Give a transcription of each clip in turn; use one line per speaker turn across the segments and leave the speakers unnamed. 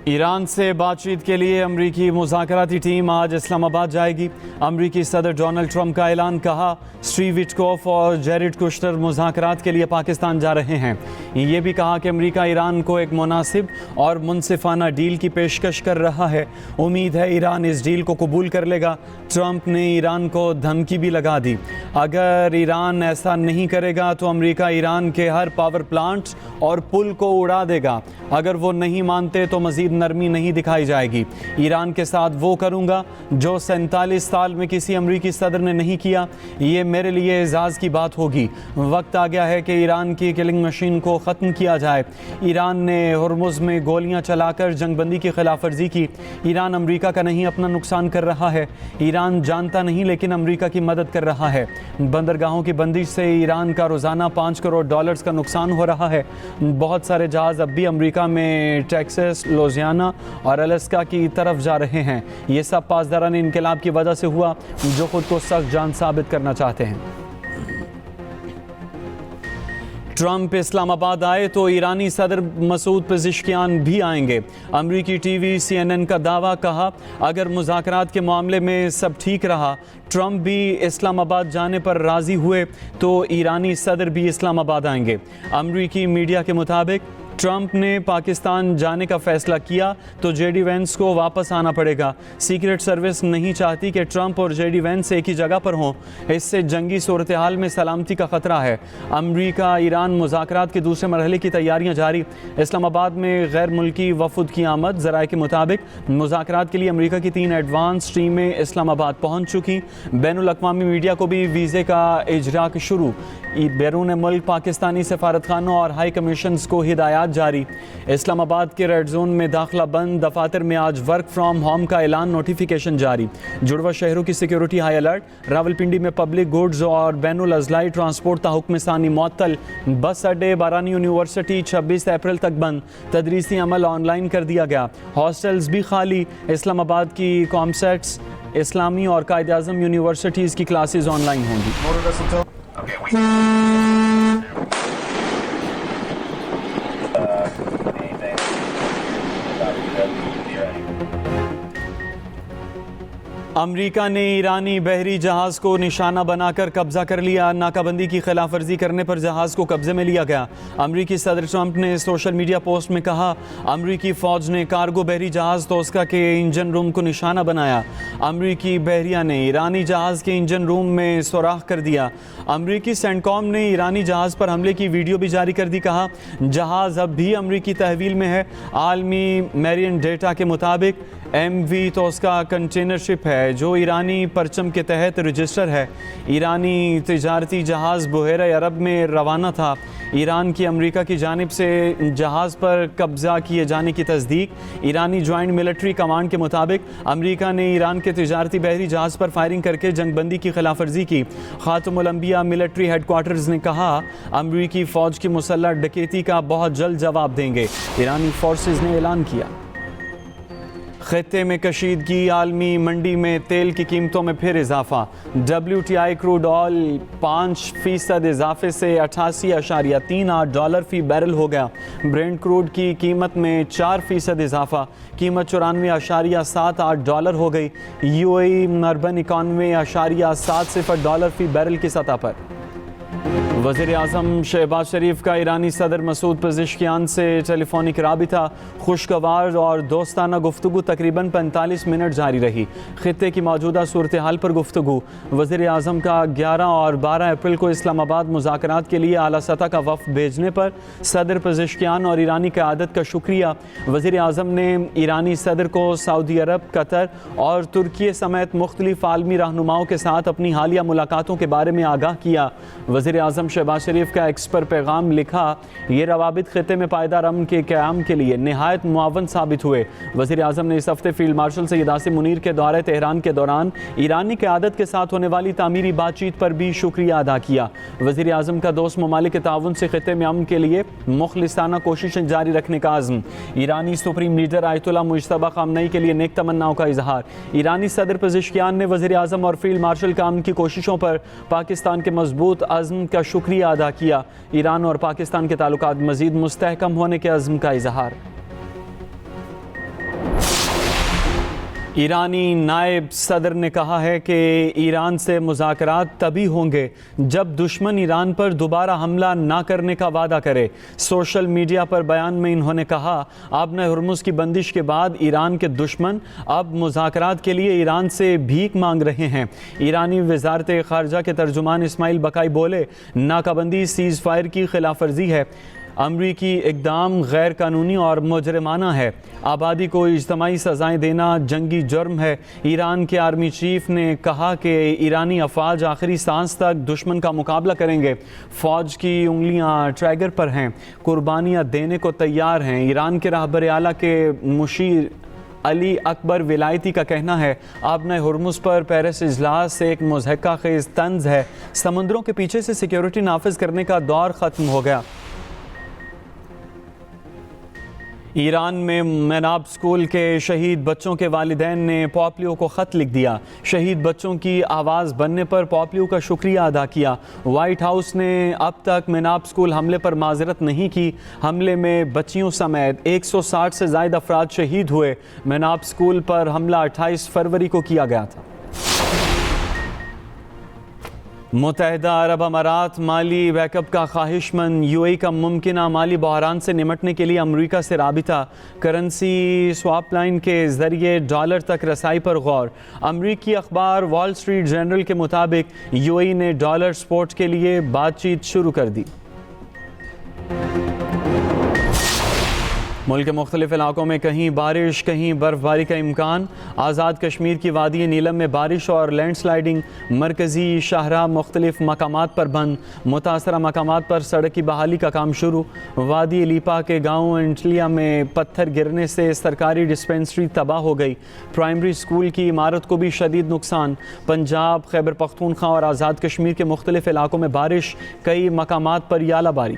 Iran से बातचीत के लिए अमरीकी मुज़ाकराती टीम आज इस्लामाबाद जाएगी। अमरीकी सदर डोनाल्ड ट्रंप का ऐलान, कहा स्टीव विटकॉफ और जेरेड कुश्तर मुज़ाकरात के लिए पाकिस्तान जा रहे हैं। ये भी कहा कि अमरीका ईरान को एक मुनासिब और मुनसिफाना डील की पेशकश कर रहा है। उम्मीद है ईरान इस डील को कबूल कर लेगा। ट्रंप ने ईरान को धमकी भी लगा दी, अगर ईरान ऐसा नहीं करेगा तो अमरीका ईरान के हर पावर प्लांट और पुल को उड़ा देगा। अगर वो नहीं मानते तो मज़ीद नरमी नहीं दिखाई जाएगी। ईरान के साथ वो करूँगा जो 47 साल में किसी अमरीकी सदर ने नहीं किया। ये मेरे लिए एजाज़ की बात होगी। वक्त आ गया है कि ईरान की किलिंग मशीन को ख़त्म किया जाए। ईरान ने हुर्मुज़ में गोलियां चलाकर जंगबंदी की खिलाफ वर्जी की। ईरान अमरीका का नहीं, अपना नुकसान कर रहा है। ईरान जानता नहीं लेकिन अमरीका की मदद कर रहा है। बंदरगाहों की बंदिश से ईरान का रोज़ाना $5 करोड़ का नुकसान हो रहा है। बहुत सारे जहाज़ अब भी अमरीका में टेक्सास, लुजियाना और अलास्का की तरफ जा रहे हैं। ये सब पासदारान इनकलाब की वजह से हुआ, जो खुद को सख्त जान साबित करना चाहते हैं। ट्रंप इस्लामाबाद आए तो ईरानी सदर मसूद पेज़ेश्कियान भी आएंगे। अमरीकी टीवी CNN का दावा, कहा अगर मुज़ाकरात के मामले में सब ठीक रहा, ट्रंप भी इस्लामाबाद जाने पर राज़ी हुए तो ईरानी सदर भी इस्लामाबाद आएंगे। अमरीकी मीडिया के मुताबिक ट्रंप ने पाकिस्तान जाने का फैसला किया तो JD वैंस को वापस आना पड़ेगा। सीक्रेट सर्विस नहीं चाहती कि ट्रंप और JD वैंस एक ही जगह पर हों। इससे जंगी सूरत हाल में सलामती का ख़तरा है। अमरीका ईरान मुज़ाकरात के दूसरे मरहले की तैयारियां जारी। इस्लामाबाद में गैर मुल्की वफद की आमद। ज़राए के मुताबिक मुज़ाकरात के लिए अमरीका की 3 एडवांस टीमें इस्लामाबाद पहुँच चुकी। बैनुल अक़वामी मीडिया को भी वीज़े का इजराक शुरू। बैरून मुल्क पाकिस्तानी सफारतखानों और हाई कमीशंस को हिदायत जारी। इस्लामाबाद के रेड जोन में दाखिला बंद। दफातर में आज वर्क फ्रॉम होम का ऐलान, नोटिफिकेशन जारी। जुड़वा शहरों की सिक्योरिटी हाई अलर्ट। रावलपिंडी में पब्लिक गुड्स और बैनुल अज़लाई ट्रांसपोर्ट ताहुक्म सानी मुअत्तल। बस अड्डे, बारानी यूनिवर्सिटी 26 अप्रैल तक बंद। तदरीसी अमल ऑनलाइन कर दिया गया। हॉस्टल्स भी खाली। इस्लामाबाद की कॉमसेट्स, इस्लामी और कायद आज़म यूनिवर्सिटीज़ की क्लासेज ऑनलाइन होंगी। अमरीका ने ईरानी बहरी जहाज़ को निशाना बनाकर कब्जा कर लिया। नाकाबंदी की खिलाफ वर्जी करने पर जहाज़ को कब्जे में लिया गया। अमरीकी सदर ट्रंप ने सोशल मीडिया पोस्ट में कहा, अमरीकी फ़ौज ने कार्गो बहरी जहाज़ तोस्का के इंजन रूम को निशाना बनाया। अमरीकी बहरिया ने ईरानी जहाज़ के इंजन रूम में सुराख कर दिया। अमरीकी सेंटकॉम ने ईरानी जहाज़ पर हमले की वीडियो भी जारी कर दी। कहा जहाज़ अब भी अमरीकी तहवील में है। आलमी मैरिन डेटा के मुताबिक MV तोस्का कंटेनर शिप है जो ईरानी परचम के तहत रजिस्टर है। ईरानी तिजारती जहाज़ बहर अरब में रवाना था। ईरान की अमरीका की जानिब से जहाज़ पर कब्जा किए जाने की तस्दीक। ईरानी जॉइंट मिलिट्री कमांड के मुताबिक अमरीका ने ईरान के तिजारती बहरी जहाज़ पर फायरिंग करके जंगबंदी की खिलाफ वर्जी की। खातमुल अंबिया मिलिट्री हेडक्वार्टर्स ने कहा, अमरीकी फ़ौज की मुसल्लह डकैती का बहुत जल्द जवाब देंगे। ईरानी फोर्सेस ने ऐलान किया। खत्ते में कशीदगी। आलमी मंडी में तेल की कीमतों में फिर इजाफा। WTI क्रूड ऑयल 5% इजाफे से $88.38 फ़ी बैरल हो गया। ब्रेंट क्रूड की कीमत में 4% इजाफा, कीमत $94.78 हो गई। UAE अर्बन $91.70 फ़ी बैरल की सतह पर। वज़ीर आज़म शहबाज शरीफ का ईरानी सदर मसूद पेज़ेश्कियान से टेलीफोनिक राबिता। खुशगवार और दोस्ताना गुफ्तगू तकरीबन 45 मिनट जारी रही। खित्ते की मौजूदा सूरत हाल पर गुफ्तगू। वज़ीर आज़म का 11 और 12 अप्रैल को इस्लामाबाद मुज़ाकरात के लिए आला सतह का वफ़द भेजने पर सदर पेज़ेश्कियान और ईरानी क़यादत का शुक्रिया। वज़ीर आज़म ने ईरानी सदर को सऊदी अरब, कतर और तुर्की समेत मुख्तलिफ आलमी रहनुमाओं के साथ अपनी हालिया मुलाकातों के बारे में आगाह किया। वज़ीर आज़म शहबाज शरीफ का एक्स पर पैगाम लिखा, ये रवाबित खित्ते में पायदार अमन के क़याम के लिए निहायत मुआवन साबित हुए। वज़ीर आज़म ने इस हफ्ते फील्ड मार्शल सैयद आसिम मुनीर के दौरे तेहरान के दौरान ईरानी क़यादत के साथ होने वाली तामीरी बातचीत पर भी शुक्रिया अदा किया। वज़ीर आज़म का दोस्त ममालिक के ताउन से खित्ते में अमन के लिए मुखलिसाना कोशिशें जारी रखने का आज़म। ईरानी सुप्रीम लीडर आयतुल्लाह मुज्तबा ख़ामनई के लिए नेक तमन्नाओं का इजहार। ईरानी सदर पेज़ेश्कियान ने वज़ीर आज़म और फील्ड मार्शल का अमन की कोशिशों पर पाकिस्तान के मजबूत अज़्म का शुक्रिया अदा किया। ईरान और पाकिस्तान के ताल्लुकात मज़ीद मुस्तहकम होने के अज़्म का इजहार। ईरानी नायब सदर ने कहा है कि ईरान से मुज़ाकरात तभी होंगे जब दुश्मन ईरान पर दोबारा हमला ना करने का वादा करे। सोशल मीडिया पर बयान में इन्होंने कहा, आबना हुर्मुज़ की बंदिश के बाद ईरान के दुश्मन अब मुज़ाकरात के लिए ईरान से भीख मांग रहे हैं। ईरानी वज़ारत ख़ारजा के तर्जुमान इस्माइल बकाई बोले, नाकाबंदी सीज़ फायर की खिलाफ वर्जी है, अमरीकी इक़दाम गैर कानूनी और मुजरिमाना है, आबादी को इज्तमाई सज़ाएँ देना जंगी जुर्म है। ईरान के आर्मी चीफ ने कहा कि ईरानी अफवाज आखिरी सांस तक दुश्मन का मुकाबला करेंगे। फ़ौज की उंगलियां ट्रैगर पर हैं, कुर्बानियां देने को तैयार हैं। ईरान के रहबर आला के मुशीर अली अकबर विलायती का कहना है, आबना हुर्मुज़ पर पेरिस इजलास एक मुज़हका ख़ेज़ तंज़ है। समुद्रों के पीछे से सिक्योरिटी नाफिज करने का दौर ख़त्म हो गया। ईरान में मैनाब स्कूल के शहीद बच्चों के वालिदैन ने पॉपलियो को ख़त लिख दिया। शहीद बच्चों की आवाज़ बनने पर पॉपलियो का शुक्रिया अदा किया। वाइट हाउस ने अब तक मैनाब स्कूल हमले पर माजरत नहीं की। हमले में बच्चियों समेत 160 से ज़ायद अफराद शहीद हुए। मैनाब स्कूल पर हमला 28 फरवरी को किया गया था। मुत्तहिदा अरब अमारात माली बैकअप का ख्वाहिशमंद। यूएई का मुमकिना माली बहरान से निमटने के लिए अमरीका से राबिता। करेंसी स्वैप लाइन के ज़रिए डॉलर तक रसाई पर गौर। अमरीकी अखबार वॉल स्ट्रीट जर्नल के मुताबिक यूएई ने डॉलर सपोर्ट के लिए बातचीत शुरू कर दी। मुल्क के मुख्तलिफ इलाकों में कहीं बारिश कहीं बर्फबारी का इम्कान। आज़ाद कश्मीर की वादी नीलम में बारिश और लैंडस्लाइडिंग। मरकज़ी शाहराह मुख्तलिफ मकामात पर बंद। मुतासरा मकामात पर सड़क की बहाली का काम शुरू। वादी लीपा के गाँव एंटलिया में पत्थर गिरने से सरकारी डिस्पेंसरी तबाह हो गई। प्राइमरी स्कूल की इमारत को भी शदीद नुकसान। पंजाब, खैबर पख्तूनख्वा और आज़ाद कश्मीर के मुख्तलिफ इलाकों में बारिश, कई मकामात पर यालाबारी।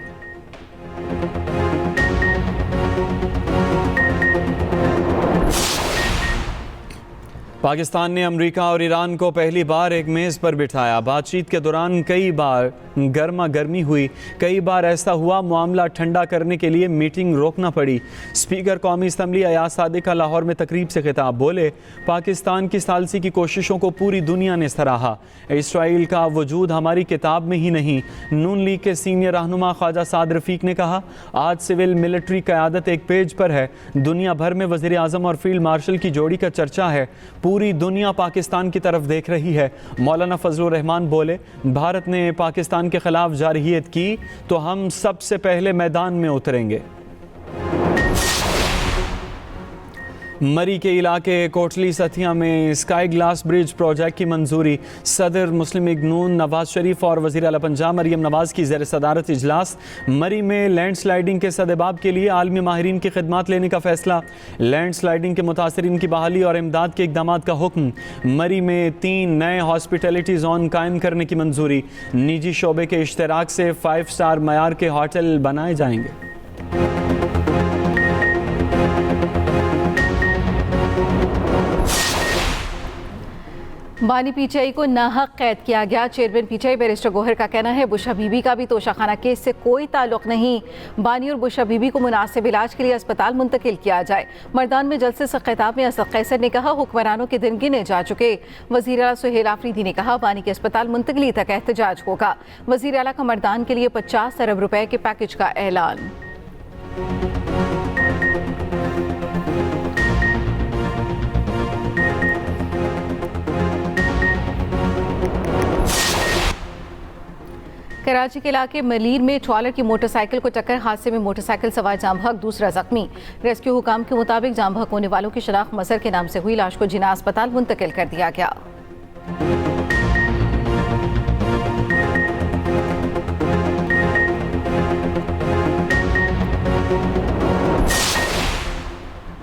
पाकिस्तान ने अमेरिका और ईरान को पहली बार एक मेज़ पर बिठाया। बातचीत के दौरान कई बार गर्मा गर्मी हुई। कई बार ऐसा हुआ मामला ठंडा करने के लिए मीटिंग रोकना पड़ी। स्पीकर कौमी असम्बली अयाज सादिक का लाहौर में तकरीब से खिताब, बोले, पाकिस्तान की सालसी की कोशिशों को पूरी दुनिया ने सराहा। इसराइल का वजूद हमारी किताब में ही नहीं। नून लीग के सीनियर रहनुमा ख्वाजा साद रफ़ीक ने कहा, आज सिविल मिलिट्री क़यादत एक पेज पर है। दुनिया भर में वज़ीर आज़म और फील्ड मार्शल की जोड़ी का चर्चा है। पूरी दुनिया पाकिस्तान की तरफ देख रही है। मौलाना फजलुर रहमान बोले, भारत ने पाकिस्तान के खिलाफ जारहियत की तो हम सबसे पहले मैदान में उतरेंगे। मरी के इलाके कोटली सथिया में स्काई ग्लास ब्रिज प्रोजेक्ट की मंजूरी। सदर मुस्लिम लीग नून नवाज शरीफ और वज़ीर आला पंजाब मरियम नवाज की ज़ेर सदारत इजलास। मरी में लैंड स्लाइडिंग के सदेबाब के लिए आलमी माहिरीन की खिदमात लेने का फैसला। लैंड स्लाइडिंग के मुतासरीन की बहाली और इमदाद के इक़दाम का हुक्म। मरी में 3 नए हॉस्पिटलिटी जोन कायम करने की मंजूरी। निजी शोबे के इश्तराक से 5 स्टार मयार के होटल बनाए जाएंगे।
बानी पीटीआई को नाहक कैद किया गया। चेयरमैन पीटीआई बैरिस्टर गोहर का कहना है, बुशा बीबी का भी तोशाखाना केस से कोई ताल्लुक नहीं। बानी और बुशा बीबी को मुनासिब इलाज के लिए अस्पताल मुंतकिल किया जाए। मर्दान में जलसे से खिताब में असद कैसर ने कहा, हुक्मरानों के दिन गिने जा चुके। वज़ीर आला सुहेल आफरीदी ने कहा, बानी के अस्पताल मुंतकिली तक एहतजाज होगा। वज़ीर आला का मर्दान के लिए 50 अरब रुपए के पैकेज का ऐलान। कराची के इलाके मलीर में ट्रॉलर की मोटरसाइकिल को टक्कर। हादसे में मोटरसाइकिल सवार जामहक दूसरा जख्मी। रेस्क्यू हुकाम के मुताबिक जामहक होने वालों की शनाख्त मसर के नाम से हुई। लाश को जिना अस्पताल मुंतकिल कर दिया गया।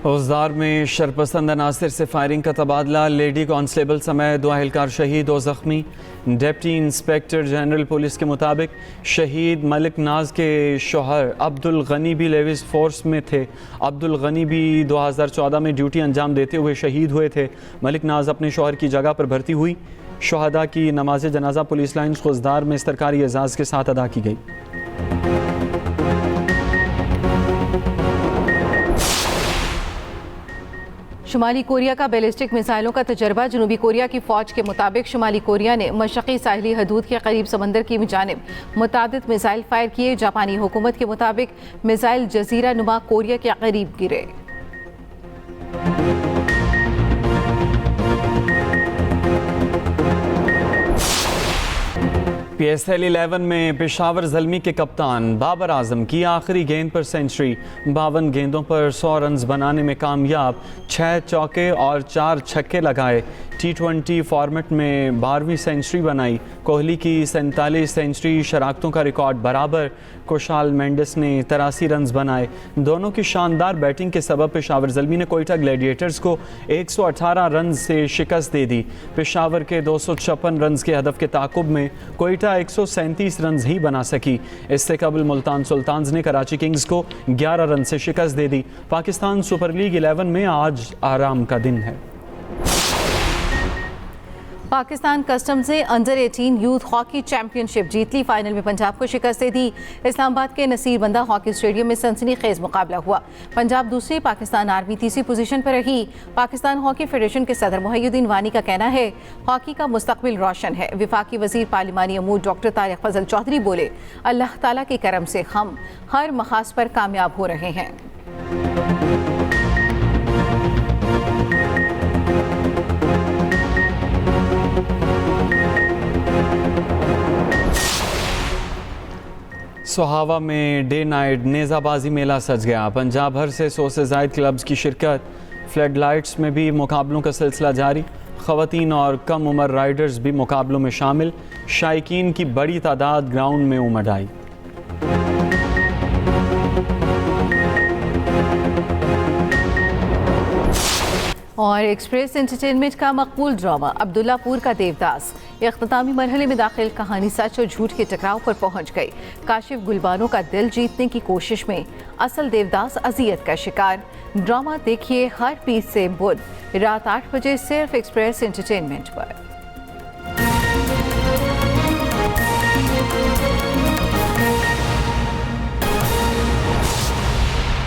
औज़ार में शरपसंद अनासर से फायरिंग का तबादला। लेडी कांस्टेबल समेत 2 एहलकार शहीद और ज़ख्मी। डिप्टी इंस्पेक्टर जनरल पुलिस के मुताबिक शहीद मलिक नाज के शोहर अब्दुल गनी भी लेविस फोर्स में थे। अब्दुल गनी भी 2014 में ड्यूटी अंजाम देते हुए शहीद हुए थे। मलिक नाज अपने शोहर की जगह पर भर्ती हुई। शोहदा की नमाज जनाजा पुलिस लाइन खुजदार में सरकारी एजाज़ के साथ अदा की गई।
शुमाली कोरिया का बैलिस्टिक मिसाइलों का तजर्बा। जनूबी कोरिया की फौज के मुताबिक शुमाली कोरिया ने मशरक़ी साहिली हदूद के करीब समंदर की जानिब मुतादिद मिसाइल फायर किए। जापानी हुकूमत के मुताबिक मिसाइल जजीरा नुमा कोरिया के करीब गिरे।
PSL 11 में पेशावर ज़ल्मी के कप्तान बाबर आजम की आखिरी गेंद पर सेंचुरी। 52 गेंदों पर 100 रन बनाने में कामयाब। 6 चौके और 4 छक्के लगाए। T20 फॉर्मेट में 12वीं सेंचुरी बनाई। कोहली की 47 सेंचुरी शराकतों का रिकॉर्ड बराबर। कुशाल मेंडिस ने 83 रन बनाए। दोनों की शानदार बैटिंग के सबब पेशावर ज़ल्मी ने कोयटा ग्लैडिएटर्स को 118 रन से शिकस्त दे दी। पेशावर के 256 रन के हदफ के ताकुब में कोयटा 137 रन ही बना सकी। इससे कबल मुल्तान सुल्तान्स ने कराची किंग्स को 11 रन से शिकस्त दे दी। पाकिस्तान सुपर लीग 11 में आज आराम का दिन है।
पाकिस्तान कस्टम्स ने अंडर 18 यूथ हॉकी चैंपियनशिप जीत ली। फाइनल में पंजाब को शिकस्त दे दी। इस्लामाबाद के नसीर बंदा हॉकी स्टेडियम में सनसनीखेज मुकाबला हुआ। पंजाब दूसरी, पाकिस्तान आर्मी तीसरी पोजीशन पर रही। पाकिस्तान हॉकी फेडरेशन के सदर मोहिउद्दीन वानी का कहना है हॉकी का मुस्तकबिल रोशन है। विफाकी वजीर पार्लिमानी अमूर डॉक्टर तारिक फजल चौधरी बोले अल्लाह ताला के करम से हम हर मखास पर कामयाब हो रहे हैं।
सोहावा में डे नाइट नेज़ाबाजी मेला सज गया। पंजाब भर से 100 से ज़ायद क्लब्स की शिरकत। फ्लड लाइट्स में भी मुकाबलों का सिलसिला जारी। ख़वातीन और कम उम्र राइडर्स भी मुकाबलों में शामिल। शायकीन की बड़ी तादाद ग्राउंड में उमड़ आई।
और एक्सप्रेस एंटरटेनमेंट का मकबूल ड्रामा अब्दुल्लापुर का देवदास इख्तितामी मरहले में दाखिल। कहानी सच और झूठ के टकराव पर पहुंच गई। काशिफ गुलबानों का दिल जीतने की कोशिश में असल देवदास अजियत का शिकार। ड्रामा देखिए हर पीस से बुध रात 8 बजे सिर्फ एक्सप्रेस एंटरटेनमेंट पर।